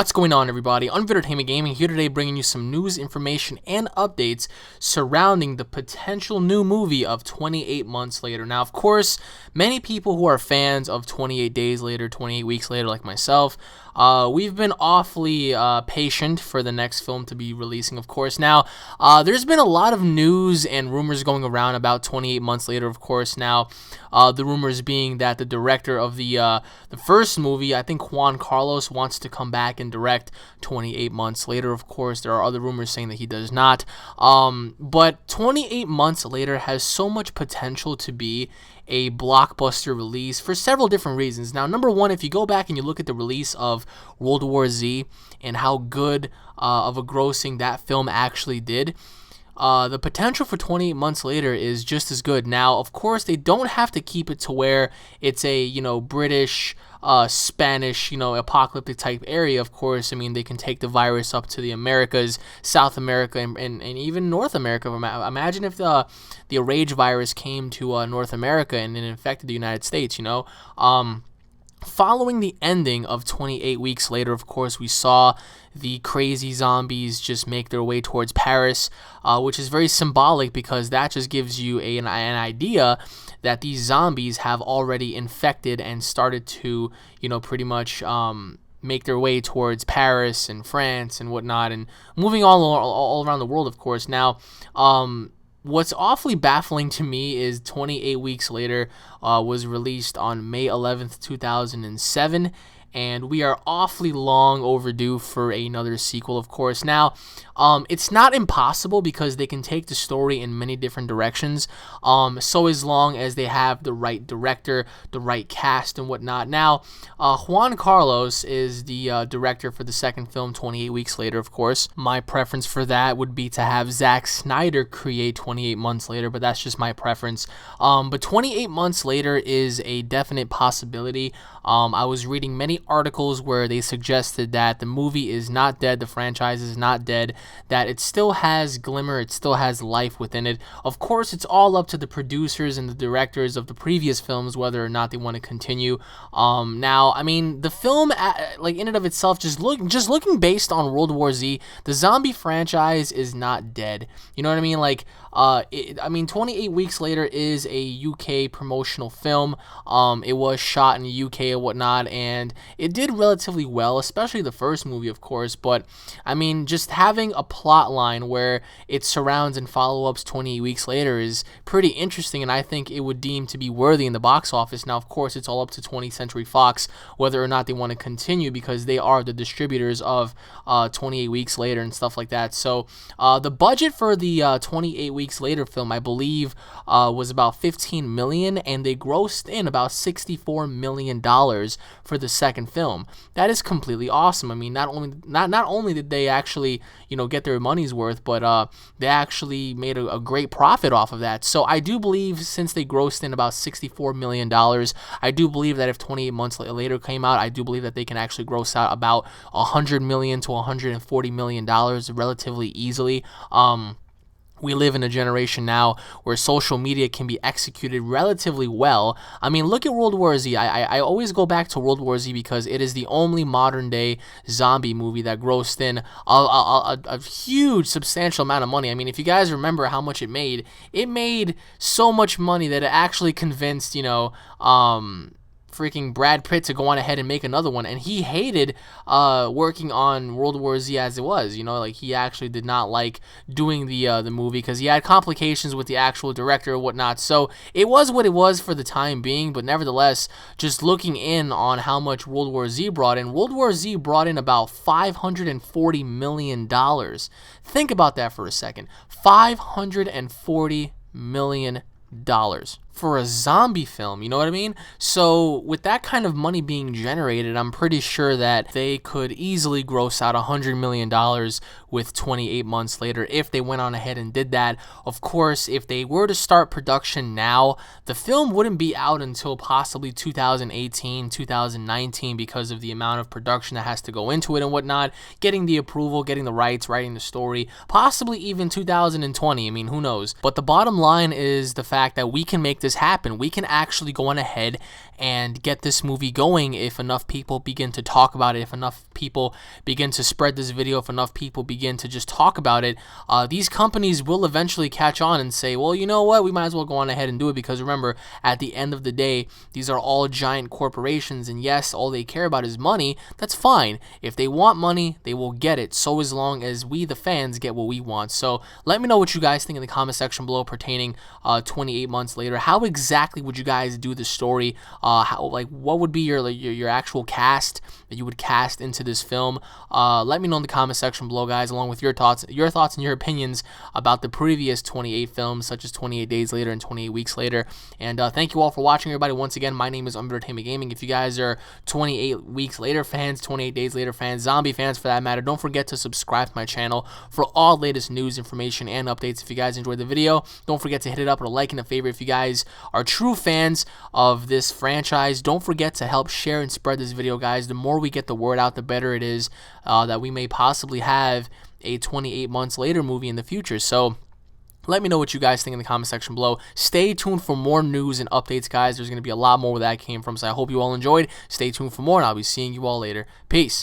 What's going on, everybody? UnrealEntGaming here today, bringing you some news, information, and updates surrounding the potential new movie of 28 Months Later. Now, of course, many people who are fans of 28 Days Later, 28 Weeks Later, like myself, we've been awfully patient for the next film to be releasing, of course. Now, there's been a lot of news and rumors going around about 28 Months Later, of course. Now, the rumors being that the director of the first movie, I think Juan Carlos, wants to come back and direct 28 Months Later. Of course, there are other rumors saying that he does not. But 28 Months Later has so much potential to be a blockbuster release for several different reasons. Now, number one, if you go back and you look at the release of World War Z and how good of a grossing that film actually did, the potential for 28 Months Later is just as good. Now, of course, they don't have to keep it to where it's a, British, Spanish, apocalyptic type area. Of course, I mean, they can take the virus up to the Americas, South America, and even North America. Imagine if the rage virus came to North America and it infected the United States, Following the ending of 28 Weeks Later, of course, we saw the crazy zombies just make their way towards Paris, which is very symbolic because that just gives you an idea that these zombies have already infected and started to, pretty much make their way towards Paris and France and whatnot, and moving all around the world, of course. Now, what's awfully baffling to me is 28 Weeks Later was released on May 11th, 2007, and we are awfully long overdue for another sequel, of course. Now, it's not impossible because they can take the story in many different directions, so as long as they have the right director, the right cast, and whatnot. Now, Juan Carlos is the director for the second film, 28 Weeks Later, of course. My preference for that would be to have Zack Snyder create 28 Months Later, but that's just my preference. But 28 Months Later is a definite possibility. I was reading many articles where they suggested that the movie is not dead, the franchise is not dead, that it still has glimmer, it still has life within it. Of course, it's all up to the producers and the directors of the previous films whether or not they want to continue. Now, I mean, the film, in and of itself, just looking based on World War Z, the zombie franchise is not dead. You know what I mean? 28 Weeks Later is a UK promotional film. It was shot in the UK and whatnot, and it did relatively well, especially the first movie, of course. But I mean, just having a plot line where it surrounds and follow-ups 28 Weeks Later is pretty interesting, and I think it would deem to be worthy in the box office. Now, of course, it's all up to 20th Century Fox whether or not they want to continue, because they are the distributors of 28 Weeks Later and stuff like that. So the budget for the 28 Weeks Later film, I believe, was about $15 million, and they grossed in about $64 million for the second film. That is completely awesome. I mean, not only did they actually, get their money's worth, but they actually made a great profit off of that. So I do believe, since they grossed in about $64 million, I do believe that if 28 Months Later came out, I do believe that they can actually gross out about $100 million to $140 million relatively easily. We live in a generation now where social media can be executed relatively well. I mean, look at World War Z. I always go back to World War Z because it is the only modern-day zombie movie that grossed in a huge, substantial amount of money. I mean, if you guys remember how much it made so much money that it actually convinced, freaking Brad Pitt to go on ahead and make another one, and he hated working on World War Z as it was. He actually did not like doing the movie because he had complications with the actual director or whatnot. So it was what it was for the time being, but nevertheless, just looking in on how much World War Z brought in about $540 million. Think about that for a second. $540 million for a zombie film, you know what I mean? So with that kind of money being generated, I'm pretty sure that they could easily gross out $100 million with 28 Months Later if they went on ahead and did that. Of course, if they were to start production now, the film wouldn't be out until possibly 2018, 2019 because of the amount of production that has to go into it and whatnot, getting the approval, getting the rights, writing the story, possibly even 2020. I mean, who knows? But the bottom line is the fact that we can make this happen. We can actually go on ahead and get this movie going if enough people begin to talk about it, if enough people begin to spread this video, if enough people begin to just talk about it. These companies will eventually catch on and say, well, you know what, we might as well go on ahead and do it, because remember, at the end of the day, these are all giant corporations, and yes, all they care about is money. That's fine. If they want money, they will get it, so as long as we, the fans, get what we want. So let me know what you guys think in the comment section below pertaining 28 months later. How exactly would you guys do the story? What would be your actual cast that you would cast into this film? Let me know in the comment section below, guys, along with your thoughts and your opinions about the previous 28 films, such as 28 Days Later and 28 Weeks Later. And thank you all for watching, everybody. Once again, my name is UnrealEntGaming. If you guys are 28 Weeks Later fans, 28 Days Later fans, zombie fans for that matter, don't forget to subscribe to my channel for all latest news, information, and updates. If you guys enjoyed the video, don't forget to hit it up with a like and a favorite. If you guys are true fans of this franchise, don't forget to help share and spread this video, guys. The more we get the word out, the better it is that we may possibly have a 28 months later movie in the future. So let me know what you guys think in the comment section below. Stay tuned for more news and updates, guys. There's going to be a lot more where that came from, so I hope you all enjoyed. Stay tuned for more, and I'll be seeing you all later. Peace.